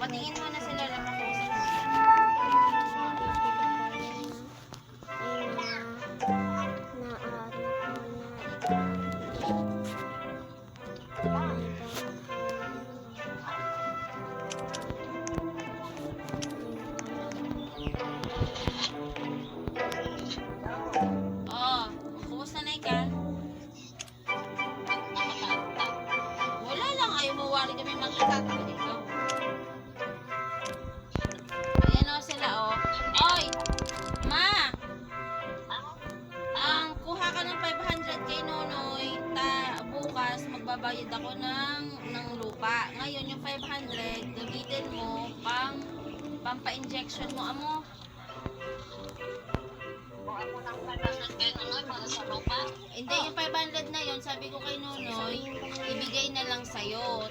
patingin mo na sila lang ako sa kumusta na ikaw? Wala lang, ayaw mo wari kami makita. Ikaw. Ayan o sila o. Oy! Ma! Kuha ka ng 500 kay Nonoy. Bukas magbabayad ako ng lupa. Ngayon yung 500 gamitin mo pampa-injection mo amo. Hindi, yung 500 na yon sabi ko kay Nonoy, ibigay na lang sa'yo.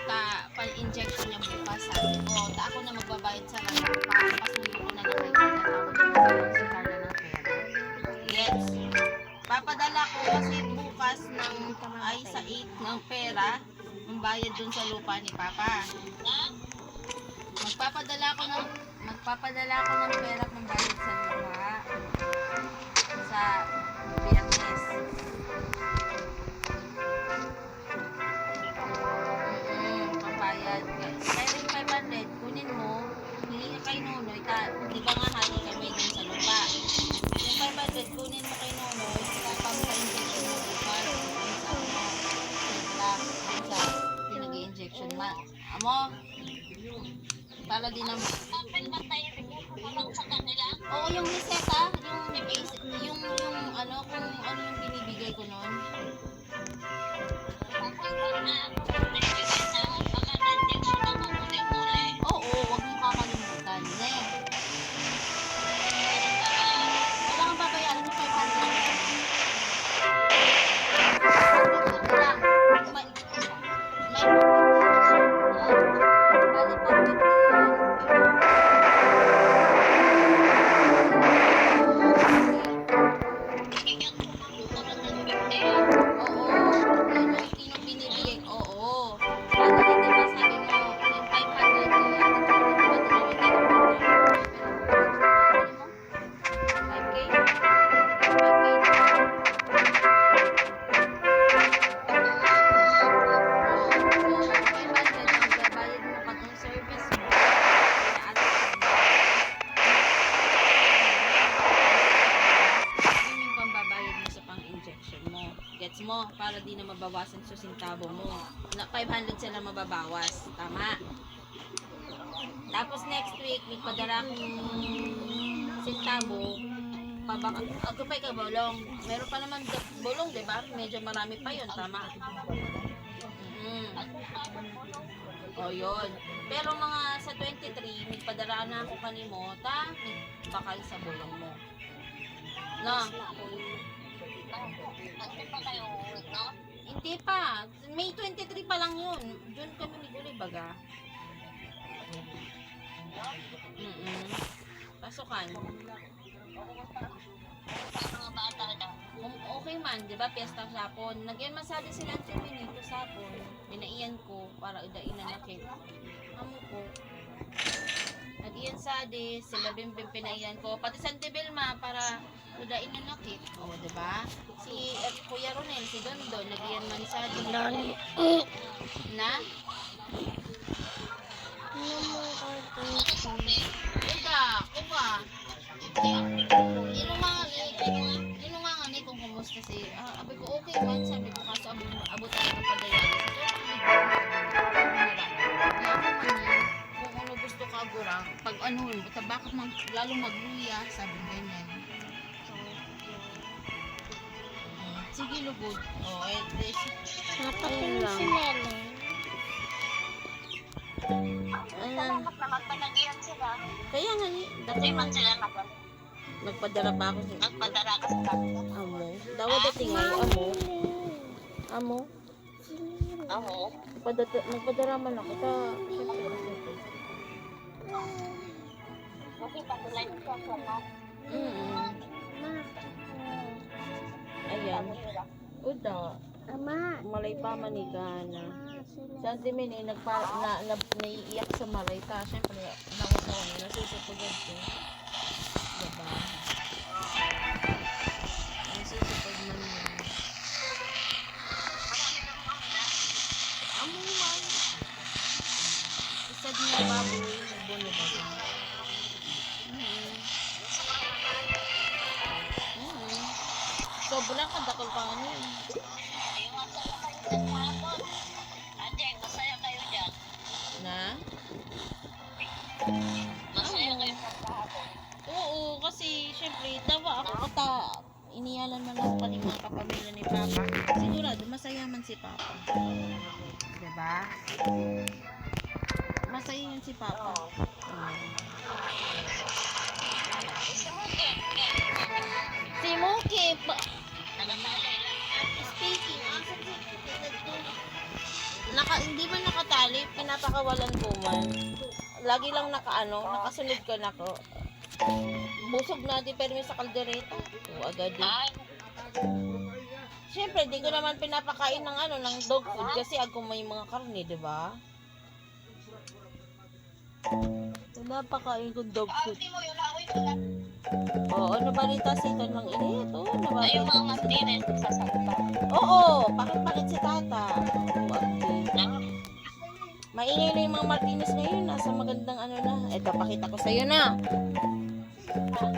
Pa-injection niya bukas, sabi ko. Ako na magbabayad sa lang. Papasuyo ko na lang kay si Carla ng pera. Yes. Papadala ko kasi bukas sa 8 ng pera, ang bayad dun sa lupa ni Papa. Magpapadala ko ng pera ng bayad sa lupa. Sa Biyernes. Pambayad. Kaya yung 500, kunin mo, hindi ka kay Nonoy, di ba nga hati kami dun sa lupa. Yung 500, kunin mo kay Nonoy, pampa-injection mo bukas. Sa pinag-i-injection amo, para din naman. Oo, yung reseta, yung ano, kung ano yung binibigay ko noon. Oo, wag mo kakalimutan. Wala kang babayaran ng 500. Gets mo? Para di na mabawasan sa sintabo mo. 500 sila mababawas. Tama? Tapos next week, may padala kong sintabo. Agapay ka bolong. Meron pa naman bolong, di ba? Medyo marami pa yun. Tama? O yun. Pero mga sa 23, may padala na ako kanimo. May bakal sa bolong mo. No? Hindi pa. May 23 pa lang yun. Doon kami ni Gulay baga. Pasukan. Okay man, di ba? Piyesta sapon. Nagyan masabi sila sa minito sapon. Minaiyan ko para udainan na kit. Amo ko. Nagyan sadi, sila bimbing pinaiyan ko. Pati San Tibelma para udainan na kit. O, di ba? Si Kuya Ronel, si Dondon, nagyan man sadi. Na? Kuba. Inunga ni kung kumusta si abi ko okay man, sabi ko kaso abot tayo ng padayalis kung ano gusto ka agurang pag ano bakit lalong magluya sabi ganyan. Sige lugod this napapin sila ayan sila. Kaya nga ni dati man sila nagpadala pa ako sa Nagpadala ka sa amo. Dawa dating ay amo. Nagpadala man ako ta. Okay, patulay ko sa no. Ayan. Uda. Ama. malay pa manigana. Si Ate Min eh, naiiyak sa malay. Ta, syempre, nakunawa niya, nasusupagod ko. Diba? Nasusupag man yun. Amuman. Isad niya baboy, nagbono ba ba? Sobrang kadakol pa nga niya. Yung masaya kayo dyan hapon. Ate, masaya kayo dyan. Na? Masaya kayo hapon. Oo, kasi syempre, tawa ako kata iniyalan man ako kanina mga kapamilya ni Papa. Sigurado, masaya man si Papa. Diba? Masaya yun si Papa. Si Muki, speaking, hindi man nakatali, pinapakawalan ko man. Lagi lang nakasunod ka na ko. Busog na di pero sa kaldereta. O agad din. Siyempre, di ko naman pinapakain ng dog food kasi ako may mga karne, di ba? Pinapakain ko dog food. Oo, nabalita si Ton lang init. Oo, Ay, yung nabalita. mga martines sa salita. Oo, pakit-pakit si Tata. Oo, okay. Maingay na yung mga Martinez ngayon. Nasa magandang na. Eto, pakita ko sa'yo na. Ano?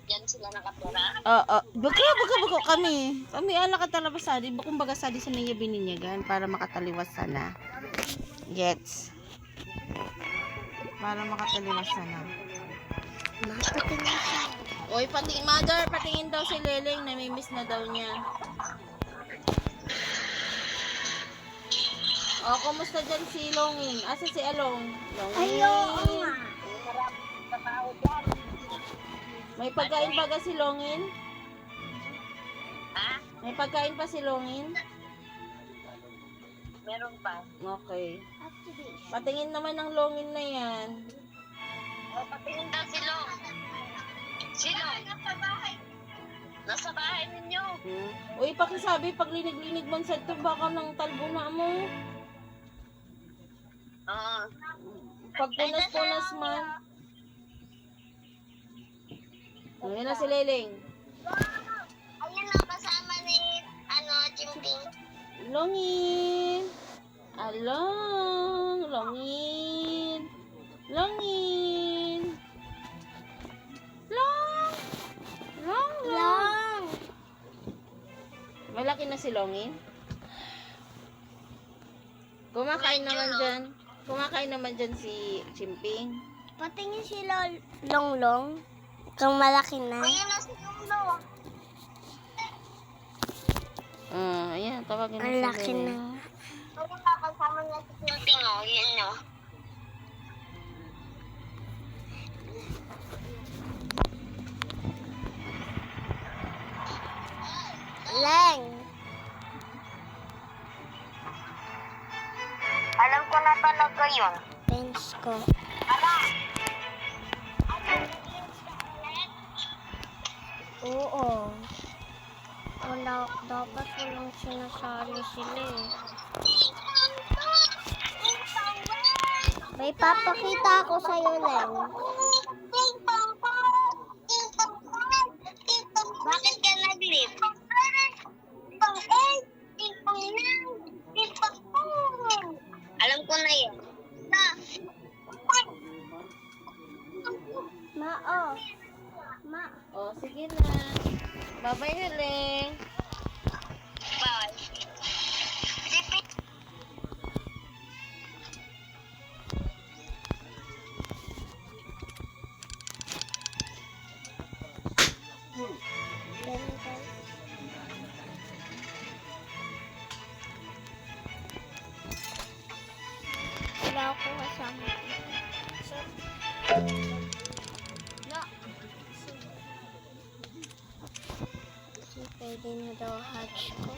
Yan sila nakatira. Oo, baga kami. Kami nakatalabas sadi, kumbaga sadi sa niya bininyagan para makataliwas sana. Gets. Para makataliwas sana. Oy, mother, patingin daw si Leleng, namimiss na daw niya. Oh, kumusta dyan si Longin? Asa si Along? Longin. Maraming trabaho dyan. May pagkain pa ka si Longin? Ha? May pagkain pa si Longin? Meron pa. Okay. Patingin naman ng Longin na yan. O, patingin daw si Long. Si Long. Nasa bahay. Nasa bahay ninyo. Uy, pakisabi, pag linig-linig man sa ito, baka ng talbo na mo. Oo. Pag punas-punas man. Ayan na si Leleng. Ayun ang kasama ni, Chimping. Longin. Along. Longin. Longin. Long. Long, long. Malaki na si Longin. Kumakain naman dyan. Kumakain naman dyan si Chimping. Patingin si Longlong. Kung malaki na. Ayun na si Lolo. Ayan, tawagin na Ang si laki Leleng. na. Ayun ang kasama niya si Chimping, o. Yun, o. Leng. Alam ko na talaga yun. Bench ko. Oo. Wala, dapat walang sinasali sila eh. May papakita ako sa'yo, Leng. Bakit ka nag-leave? morning. Bye. Ganun, guys. Wala ako kasama dito. So, no. Kasi pwede na daw hatch ko.